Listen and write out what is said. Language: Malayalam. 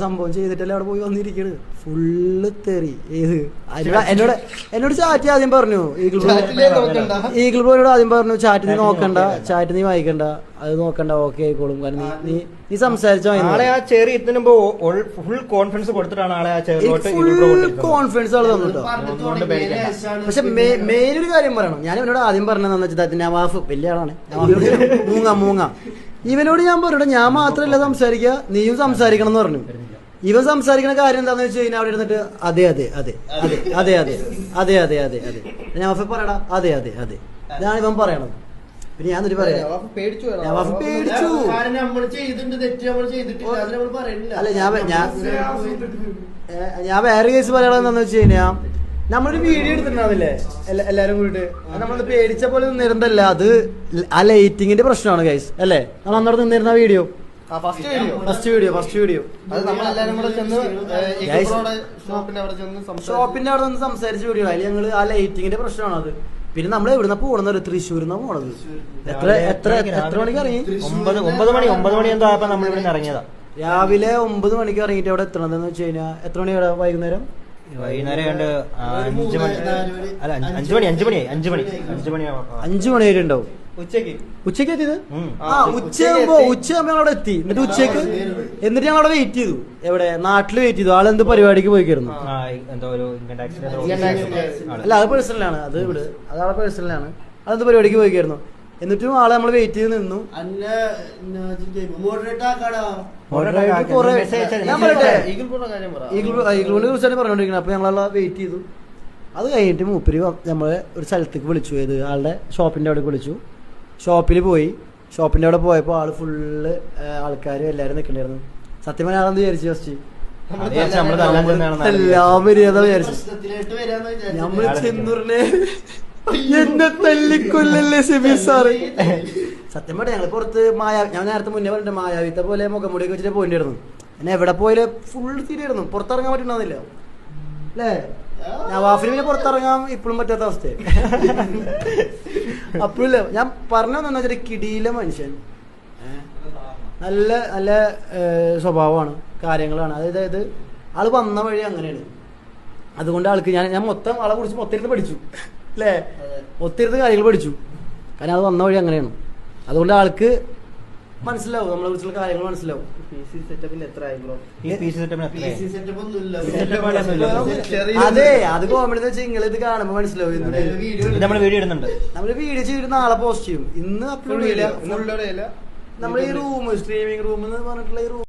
സംഭവം ചെയ്തിട്ടല്ലേ അവിടെ പോയി വന്നിരിക്കണ് ഫുള്ള് തെറി. ഏത് എന്നോട് ചാറ്റ് ആദ്യം പറഞ്ഞു, ഈഗിൾ ബ്രോനോട് ആദ്യം പറഞ്ഞു ചാറ്റ് നീ നോക്കണ്ട, ചാറ്റ് നീ വായിക്കണ്ട, അത് നോക്കണ്ട, ഓക്കെ ആയിക്കോളും, കാരണം നീ സംസാരിച്ചോ. ഫുൾ കോൺഫിഡൻസ് കൊടുത്തിട്ടാണ് ആളെ കോൺഫിഡൻസ് ആള് തന്നിട്ടോ. പക്ഷെ മെയിൻ ഒരു കാര്യം പറയണം, ഞാൻ ഇവനോട് ആദ്യം പറഞ്ഞതെന്ന് വെച്ചാൽ നവാഫ് വലിയ ആളാണ്, മൂങ്ങ ഇവനോട് ഞാൻ പറഞ്ഞിട്ട് ഞാൻ മാത്രമല്ല സംസാരിക്കുക, നീയും സംസാരിക്കണം എന്ന് പറഞ്ഞു. ഇവൻ സംസാരിക്കുന്ന കാര്യം എന്താന്ന് വെച്ച് കഴിഞ്ഞാൽ അവിടെ ഇരുന്നിട്ട് അതെ അതെ അതെ അതെ അതെ അതെ അതെ അതെ അതെ അതെ നവാഫ് പറയടാ അതെ അതെ അതെ ഇതാണ് ഇവൻ പറയണത്. പിന്നെ ഞാൻ എന്നിട്ട് പറയാം നവാഫ് പേടിച്ചു. അല്ല ഞാൻ വേറെ കേസ് പറയണെന്താന്ന് വെച്ച് കഴിഞ്ഞാൽ നമ്മളൊരു വീഡിയോ എടുത്തിട്ടുണ്ടാവില്ലേ എല്ലാരും കൂടിയിട്ട്, നമ്മളൊന്ന് പേടിച്ച പോലെ നിന്നിരുന്നല്ല, അത് ആ ലൈറ്റിങ്ങിന്റെ പ്രശ്നമാണ് ഗൈസ് അല്ലേ. നമ്മൾ അന്നോട് നിന്നിരുന്ന വീഡിയോ ഫസ്റ്റ് വീഡിയോ ഷോപ്പിന്റെ അവിടെ നിന്ന് സംസാരിച്ച വീഡിയോ അതിൽ ഞങ്ങള് ആ ലൈറ്റിങ്ങിന്റെ പ്രശ്നമാണ് അത്. പിന്നെ നമ്മൾ എവിടുന്ന പോണത്, തൃശ്ശൂരിന്നാ പോണത്. എത്ര മണിക്ക് ഇറങ്ങി? 9 മണി എന്തോ ആയപ്പോ നമ്മൾ ഇവിടെ ഇറങ്ങിയതാ. രാവിലെ 9 മണിക്ക് ഇറങ്ങിയിട്ട് അവിടെ എത്തണതെന്ന് വെച്ച് കഴിഞ്ഞാൽ എത്ര മണി വൈകുന്നേരം? വൈകുന്നേരം കണ്ട് 5 മണി അല്ല 5 മണി വരെ ഉണ്ടാവും. ഉച്ചക്ക് എത്തിയത് ഉച്ചയാകുമ്പോ അവിടെ എത്തി. എന്നിട്ട് ഞങ്ങൾ അവിടെ വെയിറ്റ് ചെയ്തു. എവിടെ? നാട്ടില് വെയിറ്റ് ചെയ്തു. ആളെന്ത് പരിപാടിക്ക് പോയിക്കായിരുന്നു. അല്ല അത് പേഴ്സണലാണ്, അത് ഇവിടെ അതാളെ പേഴ്സണലാണ്. അതെന്ത് പരിപാടിക്ക് പോയിക്കായിരുന്നു. എന്നിട്ടും ആളെ നമ്മൾ വെയിറ്റ് ചെയ്ത് നിന്നു. ഈഗിളിനെ കുറിച്ചാണ് പറഞ്ഞോണ്ടിരിക്കുന്നത്. അപ്പൊ ഞങ്ങളെ വെയിറ്റ് ചെയ്തു. അത് കഴിഞ്ഞിട്ട് മൂപ്പര് നമ്മളെ ഒരു സ്ഥലത്തേക്ക് വിളിച്ചു. ഏത് ആളുടെ ഷോപ്പിന്റെ അവിടെ വിളിച്ചു. ഷോപ്പിൽ പോയി. ഷോപ്പിന്റെ അവിടെ പോയപ്പോ ആള് ഫുള്ള് ആൾക്കാരും എല്ലാരും നിൽക്കണ്ടായിരുന്നു. സത്യം പറഞ്ഞാൽ ആളെന്ത് വിചാരിച്ചു? ഫസ്റ്റ് എല്ലാം മര്യാദ വിചാരിച്ചു. നമ്മൾ ചെന്നൂറിനെ എന്നെ തല്ലിക്കൊല്ലല്ലേ സിബി സാറ്. സത്യം പറഞ്ഞ ഞങ്ങൾ പുറത്ത് ഞാൻ നേരത്തെ മുന്നേ പറഞ്ഞിട്ട് മായാവിത്തെ പോലെ മുഖംമുടിയൊക്കെ വെച്ചിട്ട് പോയിട്ടായിരുന്നു. എന്നെ എവിടെ പോയാലും ഫുൾ തീരായിരുന്നു. പുറത്തിറങ്ങാൻ പറ്റുന്നില്ല അല്ലേ? നവാഫിന് പിന്നെ പുറത്തിറങ്ങാൻ ഇപ്പോഴും പറ്റാത്ത അവസ്ഥ. അപ്പോഴില്ല ഞാൻ പറഞ്ഞതെന്ന് വെച്ചാൽ കിടിയിലെ മനുഷ്യൻ, നല്ല നല്ല സ്വഭാവമാണ്, കാര്യങ്ങളാണ്. അതായത് ആള് വന്ന വഴി അങ്ങനെയാണ്. അതുകൊണ്ട് ആൾക്ക് ഞാൻ മൊത്തം ആളെ കുറിച്ച് മൊത്തം പഠിച്ചു അല്ലേ, ഒത്തിരി കാര്യങ്ങൾ പഠിച്ചു. കാരണം അത് വന്ന വഴി അങ്ങനെയാണ്. അതുകൊണ്ട് ആൾക്ക് മനസ്സിലാവും, നമ്മളെ കുറിച്ചുള്ള കാര്യങ്ങൾ മനസ്സിലാവും. അതെ, അത് കോമഡി എന്ന് വെച്ചാൽ നിങ്ങൾ ഇത് കാണുമ്പോ മനസ്സിലാവും. നമ്മള് വീഡിയോ ചെയ്തിട്ട് നാളെ പോസ്റ്റ് ചെയ്യും. ഇന്ന് അപ്ലോഡ് ചെയ്യില്ല. നമ്മൾ ഈ റൂം സ്ട്രീമിംഗ് റൂം എന്ന് പറഞ്ഞിട്ടുള്ള ഈ റൂം